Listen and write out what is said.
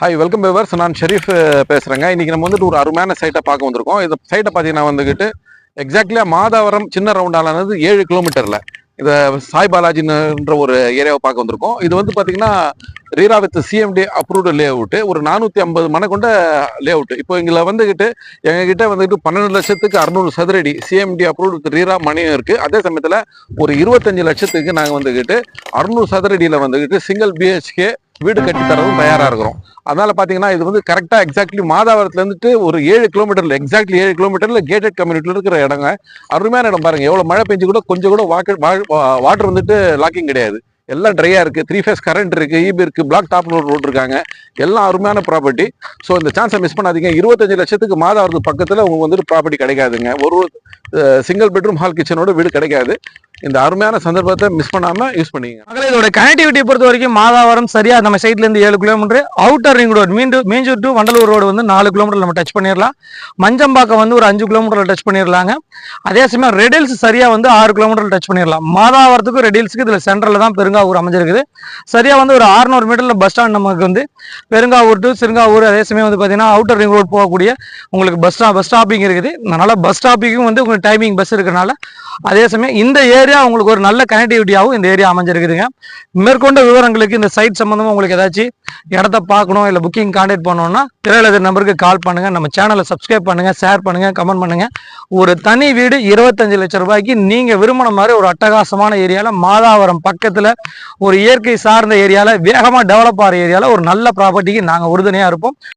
Hi welcome viewers, நான் ஷெரீஃப் பேசுகிறேங்க. இன்றைக்கி நம்ம வந்துட்டு ஒரு அருமையான சைட்டை பார்க்க வந்திருக்கோம். இந்த சைட்டை பார்த்தீங்கன்னா வந்துக்கிட்டு எக்ஸாக்ட்லியாக மாதாவரம் சின்ன ரவுண்டாலானது 7 கிலோமீட்டரில் இதை சாய் பாலாஜின்ற ஒரு ஏரியாவை பார்க்க வந்திருக்கோம். இது வந்து பார்த்தீங்கன்னா RERA with CMD approved layout, ஒரு 450 மனை கொண்ட லே அவுட்டு. இப்போ எங்களை வந்துக்கிட்டு எங்ககிட்ட வந்துட்டு 12 லட்சத்துக்கு 600 சதுரடி சிஎம்டி அப்ரூவ்டு ரீரா மணியும் இருக்குது. அதே சமயத்தில் ஒரு 25 லட்சத்துக்கு நாங்கள் வந்துக்கிட்டு 600 சதுரடியில் வந்துக்கிட்டு சிங்கிள் பிஹெச்கே வீடு கட்டி தரதும் தயாராக இருக்கிறோம். அதனால பார்த்தீங்கன்னா இது வந்து கரெக்டாக எக்ஸாக்ட்லி மாதாவரத்துல இருந்துட்டு ஒரு 7 கிலோமீட்டர்ல எக்ஸாக்ட்லி 7 கிலோமீட்டர்ல கேட்டட் கம்யூனிட்டியில் இருக்கிற இடங்க. அருமையான இடம் பாருங்க. எவ்வளோ மழை பெஞ்சு கூட கொஞ்சம் கூட வாட்டர் வந்துட்டு லாக்கிங் கிடையாது. எல்லாம் ட்ரையா இருக்கு. 3 ஃபேஸ் கரண்ட் இருக்கு, ஈபி இருக்கு, பிளாக் டாப் ரோட் இருக்காங்க. எல்லாம் அருமையான ப்ராப்பர்ட்டி. ஸோ இந்த சான்ஸை மிஸ் பண்ணாதீங்க. 25 லட்சத்துக்கு மாதாவரத்துக்கு பக்கத்தில் உங்களுக்கு வந்துட்டு ப்ராப்பர்ட்டி கிடைக்காதுங்க. ஒரு சிங்கிள் பெட்ரூம் ஹால் கிச்சனோட வீடு கிடைக்காது. இந்த அருமையான சந்தர்ப்பத்தை மிஸ் பண்ணாம யூஸ் பண்ணிக்கங்க. இதோட கனெக்டிவிட்டியை பொறுத்த வரைக்கும் மாதாவரம் சரியா நம்ம சைட்ல இருந்து 7 kilometre, outer ring road Minjur to Vandalur road வந்து 4 கிலோமீட்டர் நம்ம டச் பண்ணிடலாம். மஞ்சம்பாக்கம் வந்து ஒரு 5 கிலோமீட்டர்ல டச் பண்ணிடலாங்க. அதே சமயம் ரெடில்ஸ் சரியா வந்து 6 கிலோமீட்டர் டச் பண்ணிடலாம். மாதாவரத்துக்கும் ரெடில்ஸுக்கு இதுல சென்ட்ரல்ல தான் பெருங்காவூர் அமைஞ்சிருக்குது. சரியா வந்து ஒரு 600 மீட்டர்ல பஸ் ஸ்டாண்ட் நமக்கு வந்து பெருங்காவூர் டு சிறுங்காவூர். அதே சமயம் வந்து பாத்தீங்கன்னா அவுட்டர் ரிங் ரோடு போகக்கூடிய உங்களுக்கு பஸ் ஸ்டாப்பிங் இருக்குது. அதனால பஸ் ஸ்டாப்பிங்கும் வந்து உங்களுக்கு டைமிங் பஸ் இருக்கிறனால அதே சமயம் இந்த ஏரியா உங்களுக்கு ஒரு நல்ல கனெக்டிவிட்டியாகவும் இந்த ஏரியா அமைஞ்சிருக்குதுங்க. மேற்கொண்ட விவரங்களுக்கு இந்த சைட் சம்பந்தமா உங்களுக்கு ஏதாச்சும் இடத்த பார்க்கணும் இல்லை புக்கிங் கான்டாக்ட் பண்ணணும்னா திரையில நம்பருக்கு கால் பண்ணுங்க. நம்ம சேனலை சப்ஸ்கிரைப் பண்ணுங்க, ஷேர் பண்ணுங்க, கமெண்ட் பண்ணுங்க. ஒரு தனி வீடு 25 லட்சம் ரூபாய்க்கு நீங்க விரும்பின மாதிரி ஒரு அட்டகாசமான ஏரியால மாதாவரம் பக்கத்துல ஒரு இயற்கை சார்ந்த ஏரியால வேகமா டெவலப் ஆகிற ஏரியால ஒரு நல்ல ப்ராப்பர்ட்டிக்கு நாங்க உறுதுணையா இருப்போம்.